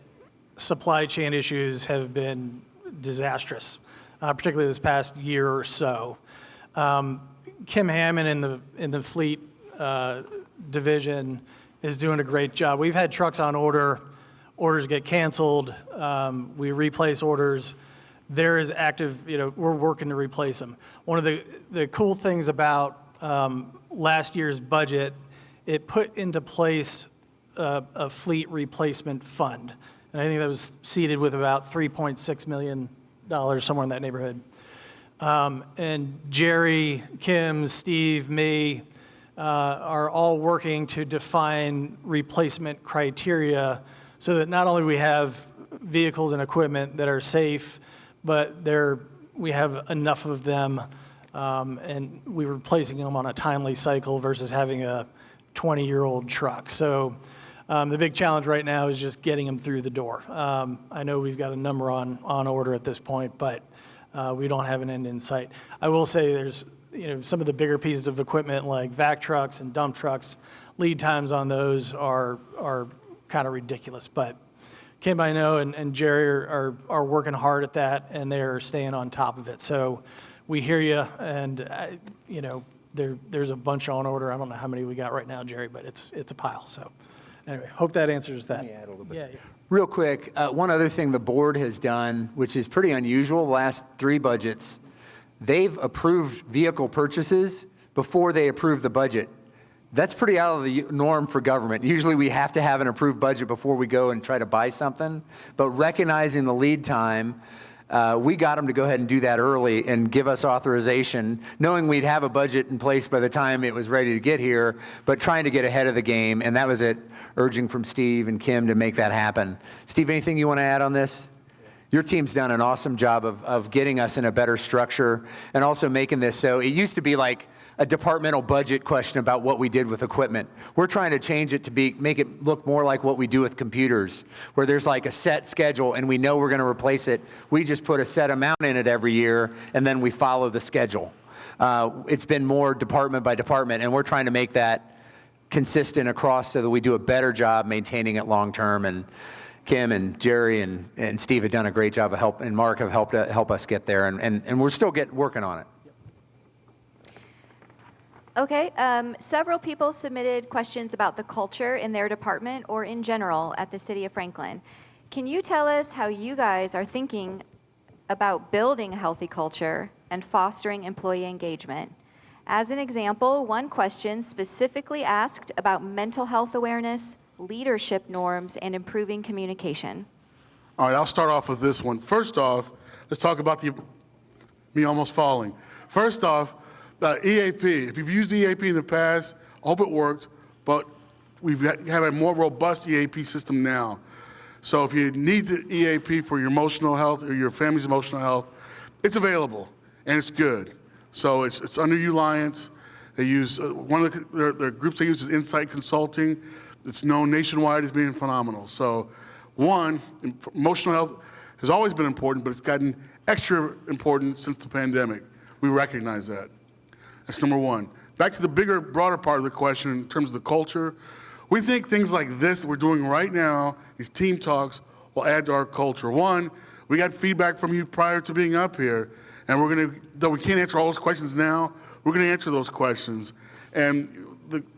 supply chain issues have been disastrous, particularly this past year or so. Kim Hammond in the fleet division is doing a great job. We've had trucks on order, orders get canceled, we replace orders. There is active, we're working to replace them. One of the cool things about last year's budget, it put into place a fleet replacement fund. And I think that was seeded with about $3.6 million, somewhere in that neighborhood. And Jerry, Kim, Steve, me are all working to define replacement criteria so that not only we have vehicles and equipment that are safe, but we have enough of them and we're replacing them on a timely cycle versus having a 20-year-old truck. So the big challenge right now is just getting them through the door. I know we've got a number on order at this point, but we don't have an end in sight. I will say there's some of the bigger pieces of equipment like vac trucks and dump trucks, lead times on those are kind of ridiculous. But Kim, I know, and Jerry are working hard at that, and they're staying on top of it. So we hear you, and there's a bunch on order. I don't know how many we got right now, Jerry, but it's a pile. So anyway, hope that answers that. Let me add a little bit. Yeah. Real quick, one other thing the board has done, which is pretty unusual, the last 3 budgets, they've approved vehicle purchases before they approve the budget. That's pretty out of the norm for government. Usually we have to have an approved budget before we go and try to buy something, but recognizing the lead time, we got them to go ahead and do that early and give us authorization, knowing we'd have a budget in place by the time it was ready to get here, but trying to get ahead of the game, and that was it, urging from Steve and Kim to make that happen. Steve, anything you want to add on this? Your team's done an awesome job of getting us in a better structure and also making this so it used to be like a departmental budget question about what we did with equipment. We're trying to change it to make it look more like what we do with computers, where there's like a set schedule and we know we're going to replace it. We just put a set amount in it every year and then we follow the schedule. It's been more department by department, and we're trying to make that consistent across so that we do a better job maintaining it long term. And Kim and Jerry and Steve have done a great job of helping, and Mark have helped us get there, and we're still working on it. Okay, several people submitted questions about the culture in their department or in general at the City of Franklin. Can you tell us how you guys are thinking about building a healthy culture and fostering employee engagement? As an example, one question specifically asked about mental health awareness, leadership norms, and improving communication. All right, I'll start off with this one. First off, let's talk about me almost falling. First off, EAP. If you've used EAP in the past, I hope it worked, but we have a more robust EAP system now. So if you need the EAP for your emotional health or your family's emotional health, it's available and it's good. So it's under Uliance. They use, one of the groups they use is Insight Consulting. It's known nationwide as being phenomenal. So one, emotional health has always been important, but it's gotten extra important since the pandemic. We recognize that. That's number one. Back to the bigger, broader part of the question in terms of the culture, We think things like this we're doing right now, these team talks, will add to our culture. One, we got feedback from you prior to being up here, and we're going to, though we can't answer all those questions now, we're going to answer those questions. And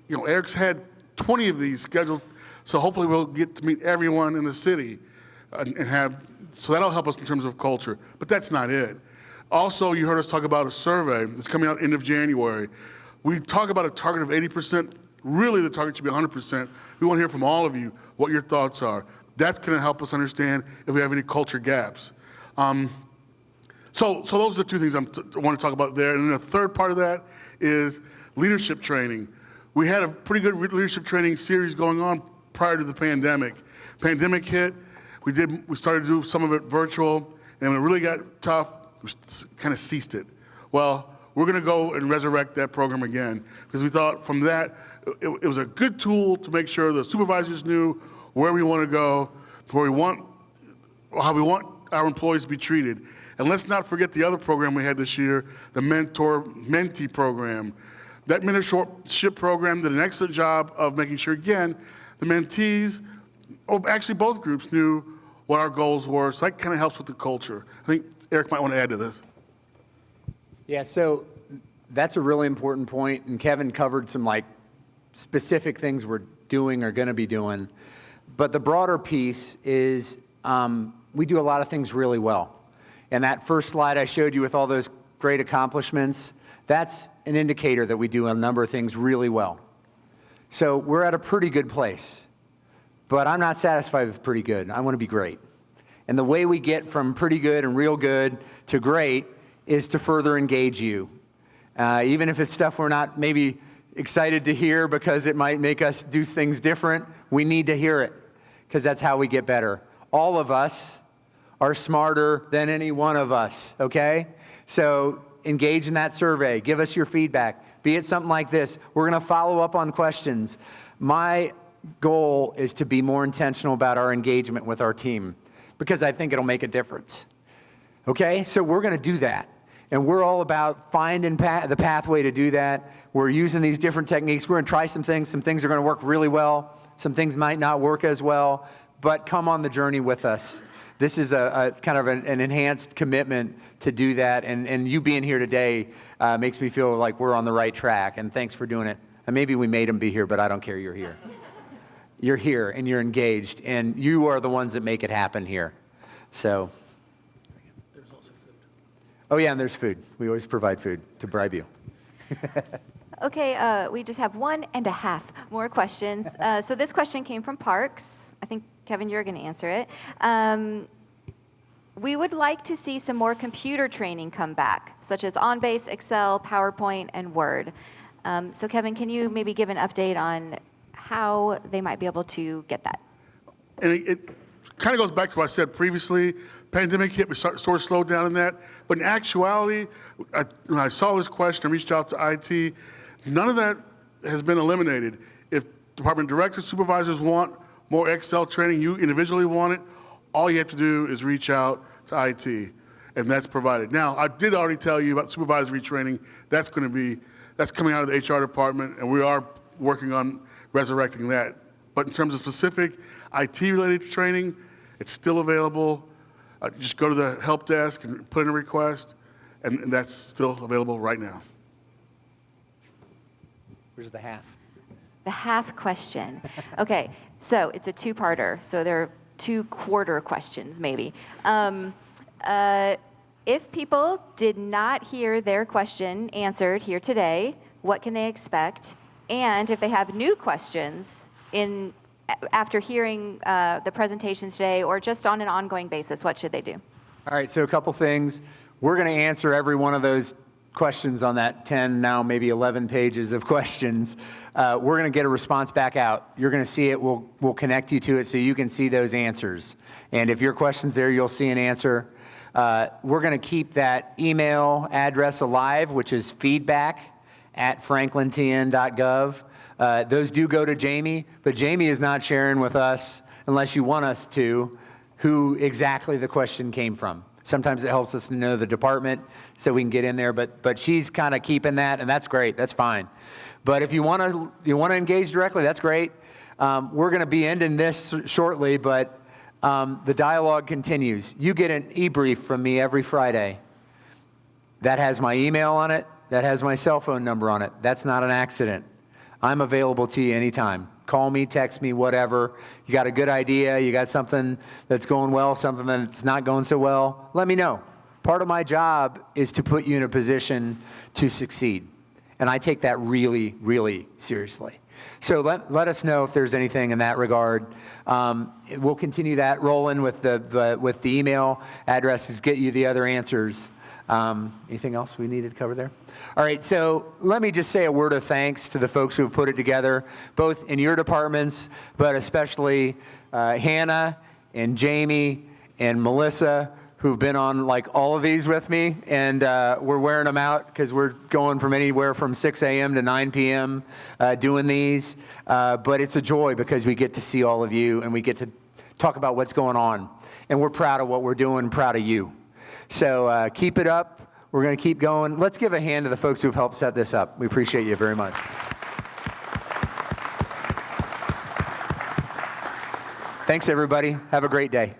Eric's had 20 of these scheduled, so hopefully we'll get to meet everyone in the city so that'll help us in terms of culture. But that's not it. Also, you heard us talk about a survey that's coming out end of January. We talk about a target of 80%. Really, the target should be 100%. We want to hear from all of you what your thoughts are. That's going to help us understand if we have any culture gaps. So those are the two things I want to talk about there. And then the third part of that is leadership training. We had a pretty good leadership training series going on prior to the pandemic. Pandemic hit, we started to do some of it virtual, and when it really got tough, we kind of ceased it. Well, we're going to go and resurrect that program again, because we thought from that, it was a good tool to make sure the supervisors knew where we want to go, how we want our employees to be treated. And let's not forget the other program we had this year, the Mentor-Mentee program. That mentorship program did an excellent job of making sure, again, the mentees, actually both groups knew what our goals were, so that kind of helps with the culture. I think Eric might want to add to this. Yeah, so that's a really important point, and Kevin covered some specific things we're doing or going to be doing. But the broader piece is we do a lot of things really well. And that first slide I showed you with all those great accomplishments, that's an indicator that we do a number of things really well. So we're at a pretty good place. But I'm not satisfied with pretty good. I want to be great. And the way we get from pretty good and real good to great is to further engage you. Even if it's stuff we're not maybe excited to hear because it might make us do things different, we need to hear it because that's how we get better. All of us are smarter than any one of us, okay? So engage in that survey. Give us your feedback. Be it something like this. We're going to follow up on questions. My goal is to be more intentional about our engagement with our team because I think it'll make a difference. Okay? So we're going to do that. And we're all about finding the pathway to do that. We're using these different techniques. We're going to try some things. Some things are going to work really well. Some things might not work as well. But come on the journey with us. This is a kind of an enhanced commitment to do that. And you being here today makes me feel like we're on the right track. And thanks for doing it. And maybe we made them be here, but I don't care. You're here. You're here and you're engaged. And you are the ones that make it happen here. So. There's also food. Oh, yeah, and there's food. We always provide food to bribe you. Okay, we just have 1.5 more questions. So this question came from Parks. I think, Kevin, you're going to answer it. We would like to see some more computer training come back, such as OnBase, Excel, PowerPoint, and Word. So Kevin, can you maybe give an update on how they might be able to get that? And it kind of goes back to what I said previously. Pandemic hit, we sort of slowed down in that. But in actuality, when I saw this question and reached out to IT, none of that has been eliminated. If department directors, supervisors want more Excel training, you individually want it, all you have to do is reach out to IT, and that's provided. Now, I did already tell you about supervisory training. That's coming out of the HR department, and we are working on resurrecting that. But in terms of specific IT-related training, it's still available. Just go to the help desk and put in a request, and that's still available right now. Where's the half? The half question. Okay, so it's a two-parter. So there are 2-quarter questions, maybe. If people did not hear their question answered here today, what can they expect? And if they have new questions after hearing the presentations today or just on an ongoing basis, what should they do? All right, so a couple things. We're going to answer every one of those questions on that 10, now maybe 11 pages of questions. We're going to get a response back out. You're going to see it. We'll connect you to it so you can see those answers. And if your question's there, you'll see an answer. We're going to keep that email address alive, which is feedback@franklintn.gov. Those do go to Jamie, but Jamie is not sharing with us, unless you want us to, who exactly the question came from. Sometimes it helps us to know the department so we can get in there, but she's kind of keeping that, and that's great. That's fine. But if you want to engage directly, that's great. We're going to be ending this shortly, but the dialogue continues. You get an e-brief from me every Friday. That has my email on it. That has my cell phone number on it. That's not an accident. I'm available to you anytime. Call me, text me, whatever. You got a good idea, you got something that's going well, something that's not going so well, let me know. Part of my job is to put you in a position to succeed. And I take that really, really seriously. So let us know if there's anything in that regard. We'll continue that rolling with the email addresses, get you the other answers. Anything else we needed to cover there? All right, so let me just say a word of thanks to the folks who have put it together, both in your departments, but especially Hannah and Jamie and Melissa, who've been on like all of these with me, and we're wearing them out because we're going from anywhere from 6 a.m. to 9 p.m. Doing these. But it's a joy because we get to see all of you and we get to talk about what's going on. And we're proud of what we're doing, proud of you. So keep it up. We're going to keep going. Let's give a hand to the folks who've helped set this up. We appreciate you very much. Thanks, everybody. Have a great day.